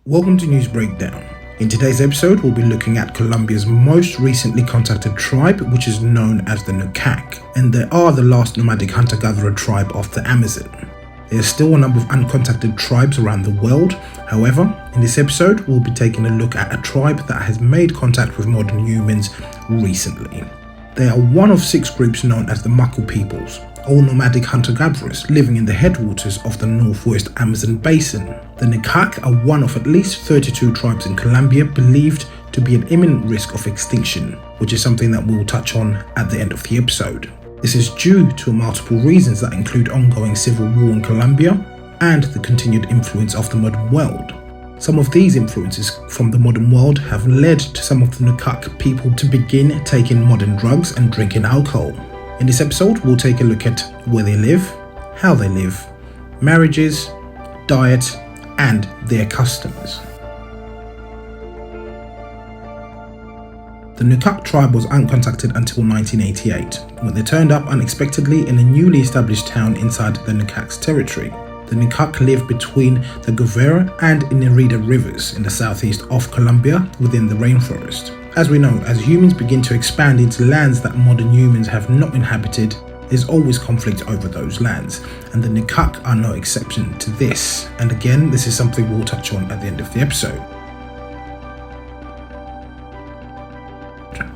Welcome to News Breakdown. In today's episode, we'll be looking at Colombia's most recently contacted tribe, which is known as the Nukak, and they are the last nomadic hunter-gatherer tribe of the Amazon. There are still a number of uncontacted tribes around the world. However, in this episode, we'll be taking a look at a tribe that has made contact with modern humans recently. They are one of 6 groups known as the Maku peoples, all nomadic hunter-gatherers living in the headwaters of the northwest Amazon basin. The Nukak are one of at least 32 tribes in Colombia believed to be at imminent risk of extinction, which is something that we'll touch on at the end of the episode. This is due to multiple reasons that include ongoing civil war in Colombia and the continued influence of the modern world. Some of these influences from the modern world have led to some of the Nukak people to begin taking modern drugs and drinking alcohol. In this episode, we'll take a look at where they live, how they live, marriages, diet, and their customs. The Nukak tribe was uncontacted until 1988, when they turned up unexpectedly in a newly established town inside the Nukak's territory. The Nukak live between the Guevara and Inirida rivers in the southeast of Colombia within the rainforest. As we know, as humans begin to expand into lands that modern humans have not inhabited, there's always conflict over those lands, and the Nukak are no exception to this. And again, this is something we'll touch on at the end of the episode.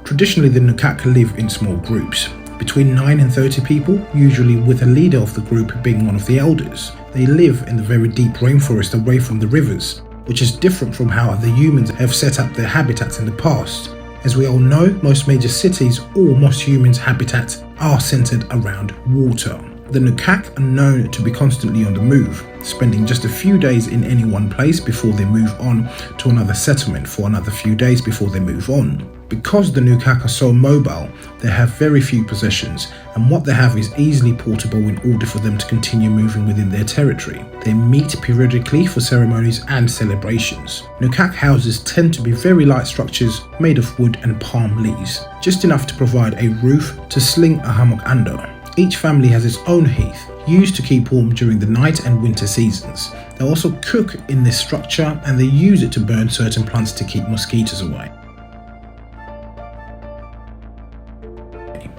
Traditionally, the Nukak live in small groups, between 9 and 30 people, usually with a leader of the group being one of the elders. They live in the very deep rainforest away from the rivers, which is different from how the humans have set up their habitats in the past. As we all know, most major cities or most humans' habitats are centered around water. The Nukak are known to be constantly on the move, spending just a few days in any one place before they move on to another settlement for another few days before they move on. Because the Nukak are so mobile, they have very few possessions, and what they have is easily portable in order for them to continue moving within their territory. They meet periodically for ceremonies and celebrations. Nukak houses tend to be very light structures made of wood and palm leaves, just enough to provide a roof to sling a hammock under. Each family has its own hearth, used to keep warm during the night and winter seasons. They also cook in this structure, and they use it to burn certain plants to keep mosquitoes away.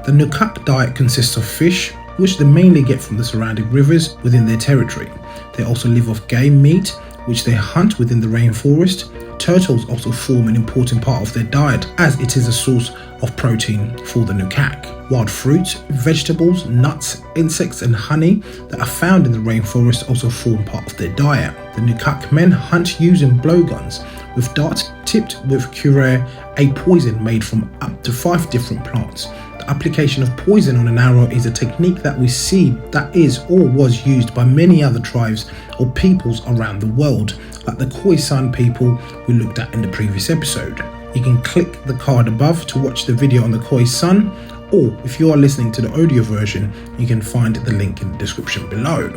The Nukak diet consists of fish, which they mainly get from the surrounding rivers within their territory. They also live off game meat, which they hunt within the rainforest. Turtles also form an important part of their diet, as it is a source of protein for the Nukak. Wild fruits, vegetables, nuts, insects, and honey that are found in the rainforest also form part of their diet. The Nukak men hunt using blowguns, with darts tipped with curare, a poison made from up to 5 different plants. The application of poison on an arrow is a technique that we see that is or was used by many other tribes or peoples around the world, like the Khoi people we looked at in the previous episode. You can click the card above to watch the video on the Khoi, or if you are listening to the audio version, you can find the link in the description below.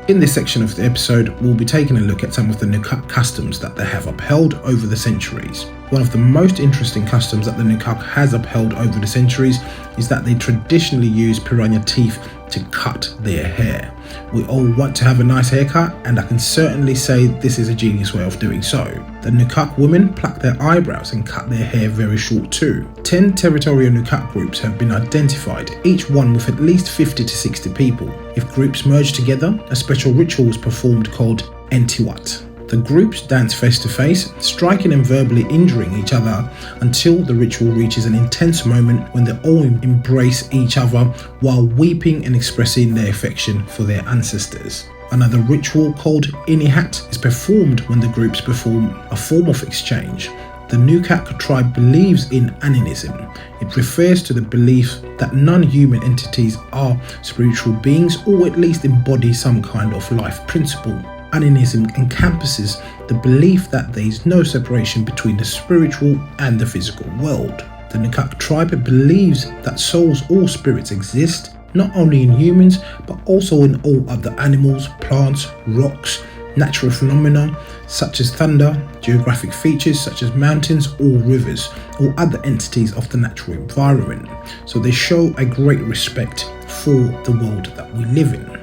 In this section of the episode, we'll be taking a look at some of the Nukak customs that they have upheld over the centuries. One of the most interesting customs that the Nukak has upheld over the centuries is that they traditionally use piranha teeth to cut their hair. We all want to have a nice haircut, and I can certainly say this is a genius way of doing so. The Nukak women pluck their eyebrows and cut their hair very short too. 10 territorial Nukak groups have been identified, each one with at least 50 to 60 people. If groups merge together, a special ritual is performed called Entiwat. The groups dance face to face, striking and verbally injuring each other until the ritual reaches an intense moment when they all embrace each other while weeping and expressing their affection for their ancestors. Another ritual called imminent is performed when the groups perform a form of exchange. The Nukak tribe believes in animism. It refers to the belief that non-human entities are spiritual beings, or at least embody some kind of life principle. Animism encompasses the belief that there is no separation between the spiritual and the physical world. The Nukak tribe believes that souls or spirits exist, not only in humans, but also in all other animals, plants, rocks, natural phenomena such as thunder, geographic features such as mountains or rivers, or other entities of the natural environment. So they show a great respect for the world that we live in.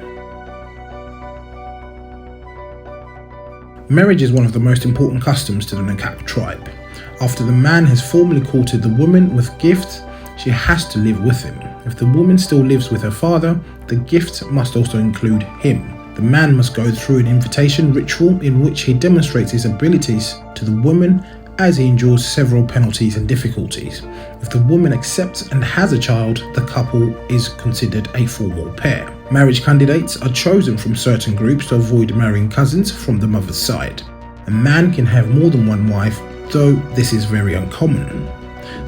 Marriage is one of the most important customs to the Nukak tribe. After the man has formally courted the woman with gifts, she has to live with him. If the woman still lives with her father, the gift must also include him. The man must go through an invitation ritual in which he demonstrates his abilities to the woman as he endures several penalties and difficulties. If the woman accepts and has a child, the couple is considered a formal pair. Marriage candidates are chosen from certain groups to avoid marrying cousins from the mother's side. A man can have more than one wife, though this is very uncommon.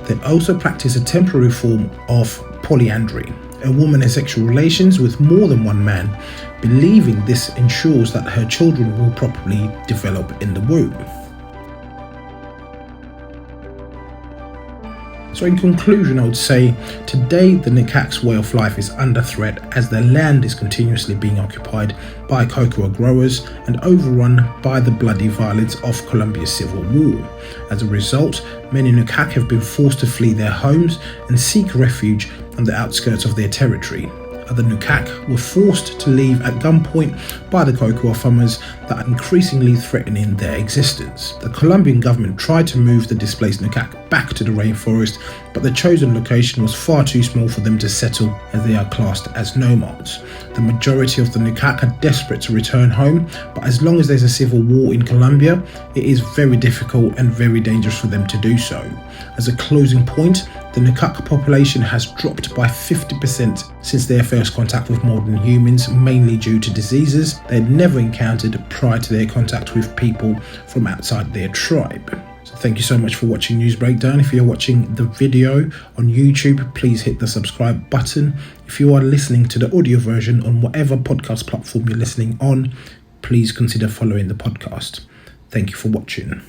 They also practice a temporary form of polyandry. A woman has sexual relations with more than one man, believing this ensures that her children will properly develop in the womb. So in conclusion, I would say today the Nukak's way of life is under threat as their land is continuously being occupied by cocoa growers and overrun by the bloody violence of Colombia's civil war. As a result, many Nukak have been forced to flee their homes and seek refuge on the outskirts of their territory. Other Nukak were forced to leave at gunpoint by the cocoa farmers that are increasingly threatening their existence. The Colombian government tried to move the displaced Nukak back to the rainforest, but the chosen location was far too small for them to settle as they are classed as nomads. The majority of the Nukak are desperate to return home, but as long as there's a civil war in Colombia, it is very difficult and very dangerous for them to do so. As a closing point, the Nukak population has dropped by 50% since their first contact with modern humans, mainly due to diseases they had never encountered prior to their contact with people from outside their tribe. So thank you so much for watching News Breakdown. If you're watching the video on YouTube, please hit the subscribe button. If you are listening to the audio version on whatever podcast platform you're listening on, please consider following the podcast. Thank you for watching.